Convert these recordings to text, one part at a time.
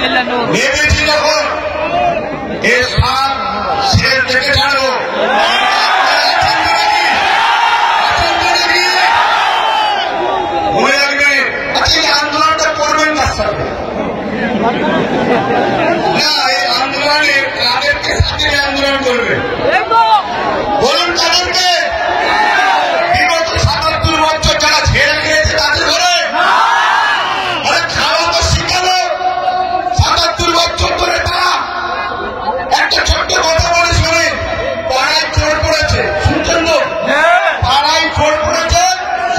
নেমেছি যখন এর সাত শের থেকে ছাড়ো মনে রাখবে। আচ্ছা, এই আন্দোলনটা করবেন কার সাথে? না, এই আন্দোলনে কাদেরকে সাথে আন্দোলন করবে বলুন? তাদেরকে বিগত ৭৭ বছর যারা ছেড়ে খেয়েছে তাদের ঘরে? আরে খাওয়া তো শিখালো। ৭৭ বছর ধরে তারা একটা ছোট্ট কথা বলে শুনে পাড়ায় চোর পড়েছে, শুনছেন তো? পাড়ায় চোর পড়েছে,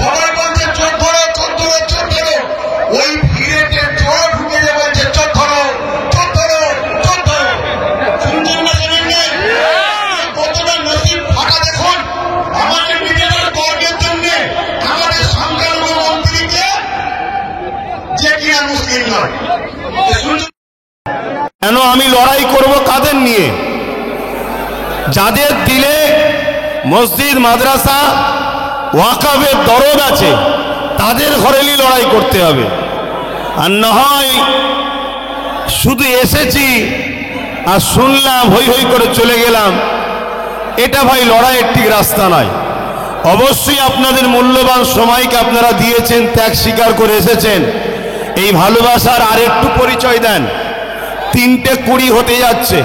সবাই বলছে চোর ধরো, চোর ধরো, চোর ধরো। ওই ভিড়েতে চোর ঢুকে যে বলছে চোর ধরো, চোর ধরো, চোর ধরো। শুনছেন না? শোনেন না? কতটা নসিব ফাটা দেখুন। আমাদের নিজেদের গর্বের জন্য আমাদের সংখ্যালঘু মন্ত্রীকে যে কিনা মুসলিম নয়। কেন আমি লড়াই করব কাদের নিয়ে? যাদের দিলে মসজিদ মাদ্রাসা ওয়াকাফের দরদ আছে তাদের ঘরেই লড়াই করতে হবে। আর না হয় শুধু এসেছি আর শুনলাম হই হই করে চলে গেলাম, এটা ভাই লড়াইয়ের ঠিক রাস্তা নয়। অবশ্যই আপনাদের মূল্যবান সময়কে আপনারা দিয়েছেন, ত্যাগ স্বীকার করে এসেছেন। এই ভালোবাসার আর একটু পরিচয় দেন। ৩:20 হতে যাচ্ছে,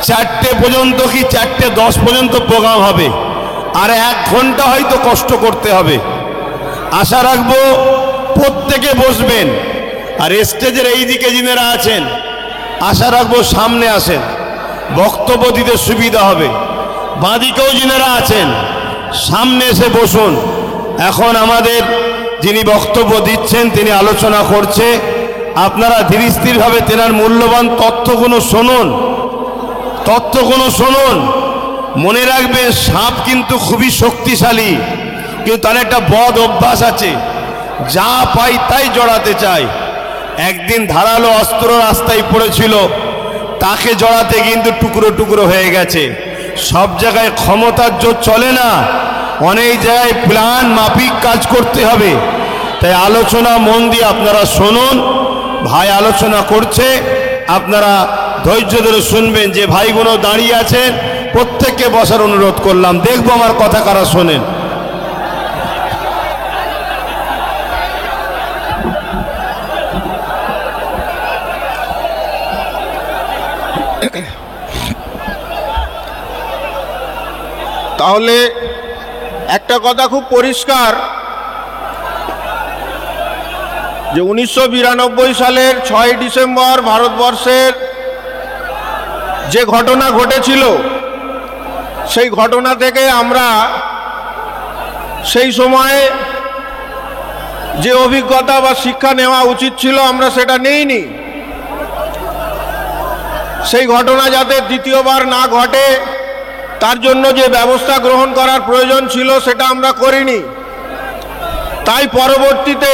4টে পর্যন্ত কি 4:10 পর্যন্ত প্রোগ্রাম হবে, আর 1 ঘন্টা হয়তো কষ্ট করতে হবে। আশা রাখবো প্রত্যেকে বসবেন, আর স্টেজের এই দিকে যিনারা আছেন আশা রাখবো সামনে আসেন, বক্তব্য দিতে সুবিধা হবে। বাঁদিকেও যিনারা আছেন সামনে এসে বসুন। এখন আমাদের যিনি বক্তব্য দিচ্ছেন তিনি আলোচনা করছে, আপনারা ধীর স্থিরভাবে তেনার মূল্যবান তথ্যগুলো শুনুন, তথ্যগুলো শুনুন। মনে রাখবেন সাপ কিন্তু খুবই শক্তিশালী, কিন্তু তার একটা বদ অভ্যাস আছে, যা পাই তাই জড়াতে চায়। একদিন ধারালো অস্ত্র রাস্তায় পড়েছিল, তাকে জড়াতে কিন্তু টুকরো টুকরো হয়ে গেছে। সব জায়গায় ক্ষমতার জোর চলে না, অনেক জায়গায় প্ল্যান মাফিক কাজ করতে হবে। তাই আলোচনা মন দিয়ে আপনারা শুনুন। ভাই আলোচনা করছে, আপনারা ধৈর্য ধরে শুনবেন। যে ভাইগুলো দাঁড়িয়ে আছেন প্রত্যেককে বসার অনুরোধ করলাম, দেখবো আমার কথা কারা শোনেন। তাহলে একটা কথা খুব পরিষ্কার যে 1992 সালের 6 ডিসেম্বর ভারতবর্ষের যে ঘটনা ঘটেছিল, সেই ঘটনা থেকে আমরা সেই সময়ে যে অভিজ্ঞতা বা শিক্ষা নেওয়া উচিত ছিল আমরা সেটা নেইনি। সেই ঘটনা যাতে দ্বিতীয়বার না ঘটে তার জন্য যে ব্যবস্থা গ্রহণ করার প্রয়োজন ছিল সেটা আমরা করিনি। তাই পরবর্তীতে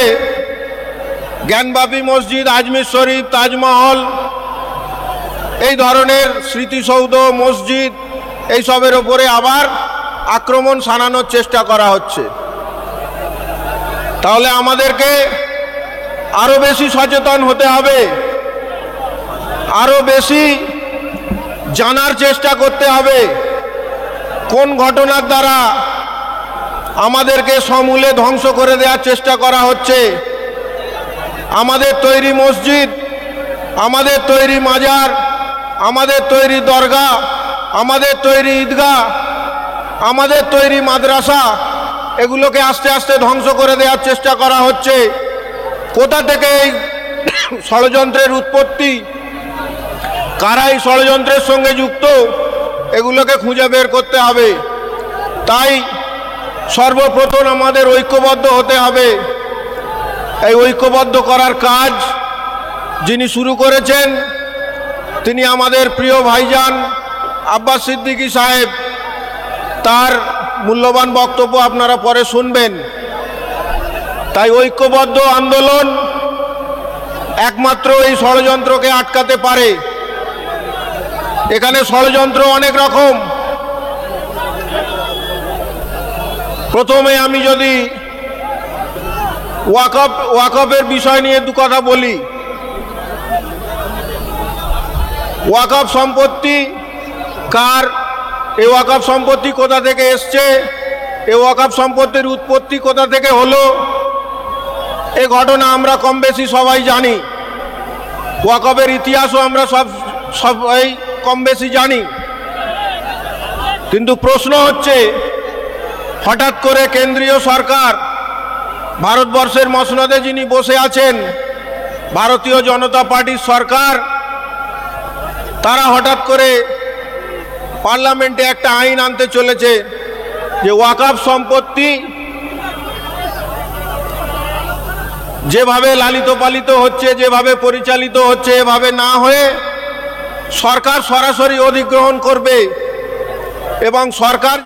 জ্ঞানবাপী মসজিদ, আজমির শরীফ, তাজমহল, এই ধরনের স্মৃতিসৌধ, মসজিদ, এইসবের ওপরে আবার আক্রমণ শানানোর চেষ্টা করা হচ্ছে। তাহলে আমাদেরকে আরও বেশি সচেতন হতে হবে, আরও বেশি জানার চেষ্টা করতে হবে কোন ঘটনার দ্বারা আমাদেরকে সমূলে ধ্বংস করে দেওয়ার চেষ্টা করা হচ্ছে। আমাদের তৈরি মসজিদ, আমাদের তৈরি মাজার, আমাদের তৈরি দরগা, আমাদের তৈরি ঈদগাহ, আমাদের তৈরি মাদ্রাসা, এগুলোকে আস্তে আস্তে ধ্বংস করে দেওয়ার চেষ্টা করা হচ্ছে। কোথা থেকে এই ষড়যন্ত্রের উৎপত্তি, কারা এই ষড়যন্ত্রের সঙ্গে যুক্ত, এগুলোকে খুঁজে বের করতে হবে। তাই সর্বপ্রথম আমাদের ঐক্যবদ্ধ হতে হবে। এই ঐক্যবদ্ধ করার কাজ যিনি শুরু করেছেন তিনি আমাদের প্রিয় ভাইজান আব্বাস সিদ্দিকী সাহেব। তার মূল্যবান বক্তব্য আপনারা পরে শুনবেন। তাই ঐক্যবদ্ধ আন্দোলন একমাত্র এই ষড়যন্ত্রকে আটকাতে পারে। এখানে ষড়যন্ত্র অনেক রকম। প্রথমে আমি যদি ওয়াকফের বিষয় নিয়ে দু কথা বলি, ওয়াকফ সম্পত্তি কার, এই ওয়াকফ সম্পত্তি কোথা থেকে এসছে, এই ওয়াকফ সম্পত্তির উৎপত্তি কোথা থেকে হলো, এই ঘটনা আমরা কম বেশি সবাই জানি। ওয়াকফের ইতিহাসও আমরা সবাই কম বেশি জানি। কিন্তু প্রশ্ন হচ্ছে, হঠাৎ করে কেন্দ্রীয় সরকার, ভারতবর্ষের মসনদে যিনি বসে আছেন ভারতীয় জনতা পার্টির সরকার, তারা হঠাৎ করে পার্লামেন্টে একটা আইন আনতে চলেছে যে ওয়াকফ সম্পত্তি যেভাবে লালিত পালিত হচ্ছে, যেভাবে পরিচালিত হচ্ছে, এভাবে না হয়ে সরকার সরাসরি অধিগ্রহণ করবে এবং সরকার